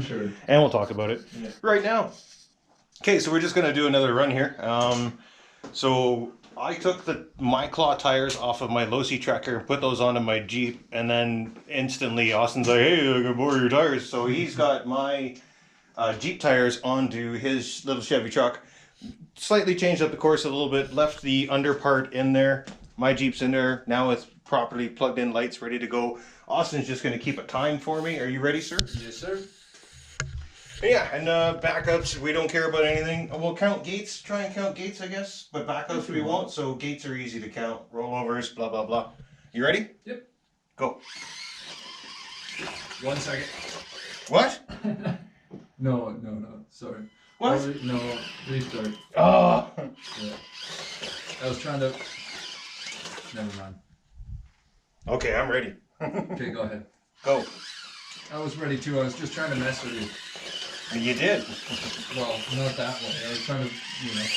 sure. And we'll talk about it right now. Okay, so we're just going to do another run here. So I took the Miclaw tires off of my Losi Tracker and put those onto my Jeep, and then instantly Austin's like, hey, I'm going to borrow your tires. So he's got my Jeep tires onto his little Chevy truck. Slightly changed up the course a little bit, left the under part in there. My Jeep's in there. Now it's properly plugged in, lights ready to go. Austin's just going to keep a time for me. Are you ready, sir? Yes, sir. Yeah, and backups, we don't care about anything. We'll count gates, try and count gates, I guess, but backups we won't, so gates are easy to count. Rollovers, blah, blah, blah. You ready? Yep. Go. 1 second. What? No, sorry. What? No, restart. Oh! Yeah. I was trying to... Never mind. Okay, I'm ready. Okay, go ahead. Go. I was ready too. I was just trying to mess with you. You did. Well, not that way. I was trying to, make...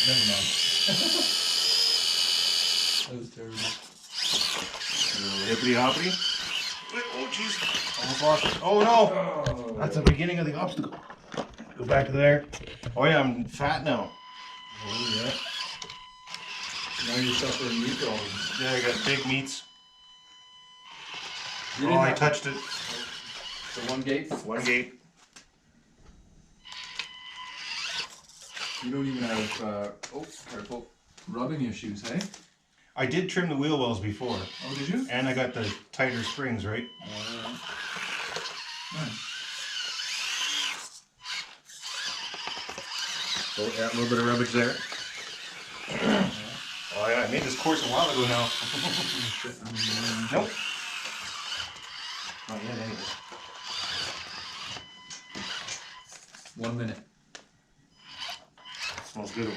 Never mind. That was terrible. A little hippity hoppity. Oh, jeez. Almost lost it. Oh, no. Oh. That's the beginning of the obstacle. Go back to there. Oh, yeah, I'm fat now. Oh, yeah. Now you're suffering meat problems. Yeah, I got big meats. You Oh, I touched it. So 1 gate? 1 gate. You don't even have, oh, careful, rubbing issues, hey? I did trim the wheel wells before. Oh, did you? And I got the tighter springs, right? Nice. So, yeah, a little bit of rubbish there. Oh yeah, I made this course a while ago now. Nope. Not yet, anyway. 1 minute. Smells good over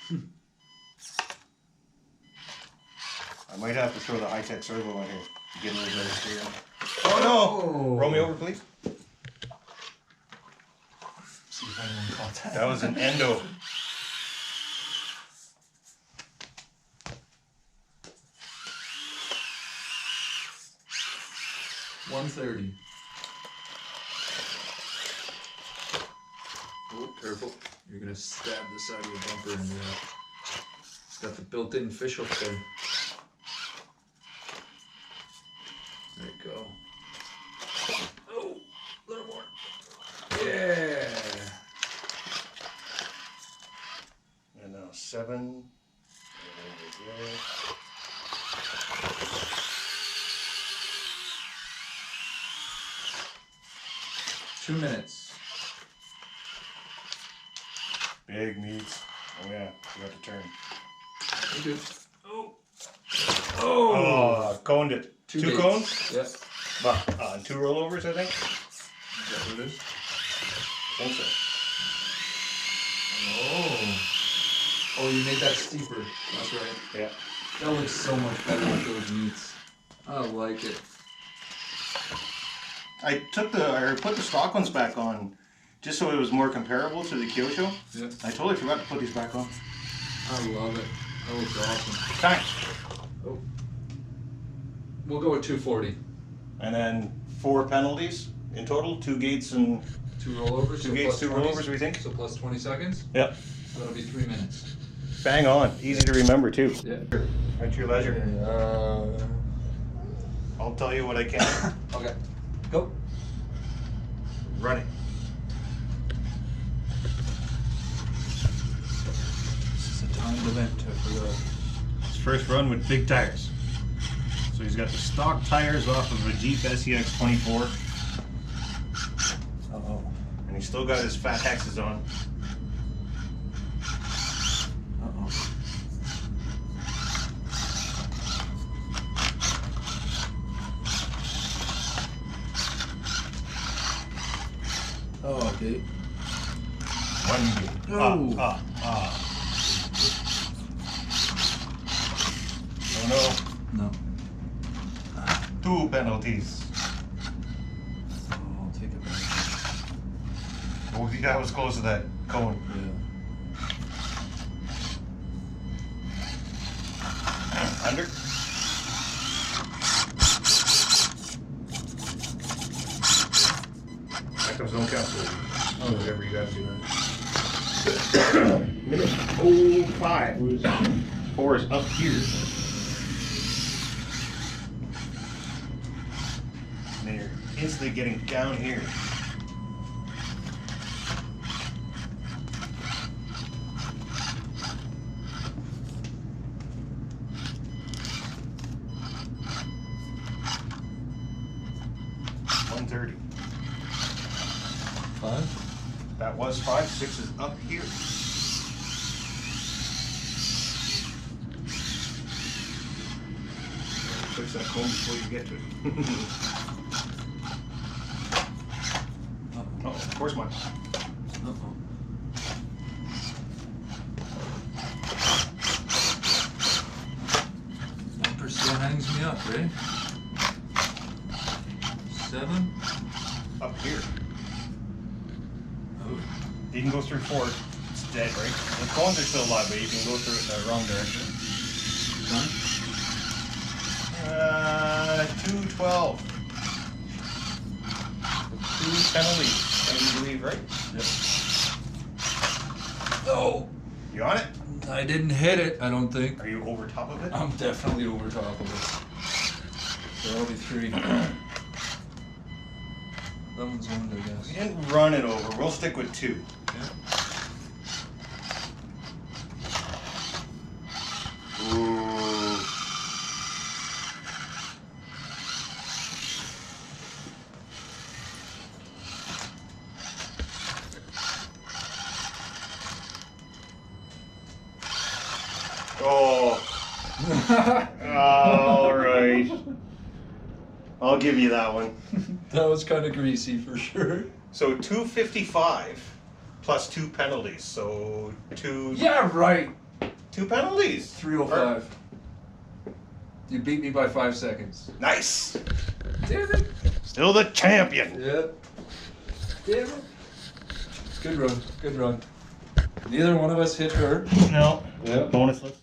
there. I might have to throw the high-tech servo on here to get a little better steering. Oh no! Roll me over, please. See if anyone caught that. That was an endo. $130. Oh, careful. You're going to stab the side of your bumper into that. It's got the built-in fish hook there. There you go. Oh, a little more. Yeah. And now 7. 2 minutes. Big meats. Oh yeah, you have to turn. You're good. Oh. Oh, coned it. 2 gates. cones? Yep. And 2 rollovers, I think. Is that what it is? I think so. Oh, you made that steeper. That's right. Yeah. That looks so much better with those meats. I like it. I put the stock ones back on just so it was more comparable to the Kyosho. Yeah. I totally forgot to put these back on. I love it. That looks awesome. Time. Oh. We'll go with 240. And then 4 penalties in total, 2 gates and 2 rollovers. 2 gates, 2 rollovers, we think. So plus 20 seconds. Yep. So that'll be 3 minutes. Bang on. Easy to remember too. Yeah. At your leisure. I'll tell you what I can. Okay. Go. Running. This is a timed event, I forgot. His first run with big tires. So he's got the stock tires off of a Jeep SCX24. Uh-oh. And he's still got his fat hexes on. Uh-oh. Oh, okay. 1 gate. No. Oh no. No. 2 penalties. Oh, I'll take it back. Oh, that was close to that cone. Yeah. Under. Back Comes don't cancel. Oh, Whatever you gotta do. Minute 05. 4 is up here. And then you're instantly getting down here. $130. 5? That was 5. 6 is up here. Fix that comb before you get to it. Oh, of course mine. Uh-oh. Bumper still hangs me up, right? 7? Up here. Oh. You can go through 4. It's dead, right? The cones are still alive, but you can go through it in the wrong direction. 212. 2 penalties, I believe, right? Yep. Oh! You on it? I didn't hit it, I don't think. Are you over top of it? I'm definitely over top of it. There will be 3. That one's owned, I guess. We didn't run it over. We'll stick with 2. Yeah. Ooh. Oh. All right. I'll give you that one. That was kind of greasy for sure. So 255 plus 2 penalties. So 2. Yeah, right. 2 penalties. 305. You beat me by 5 seconds. Nice. Damn it. Still the champion. Yeah. Damn it. Good run. Good run. Neither one of us hit her. No. Yeah. Bonus list.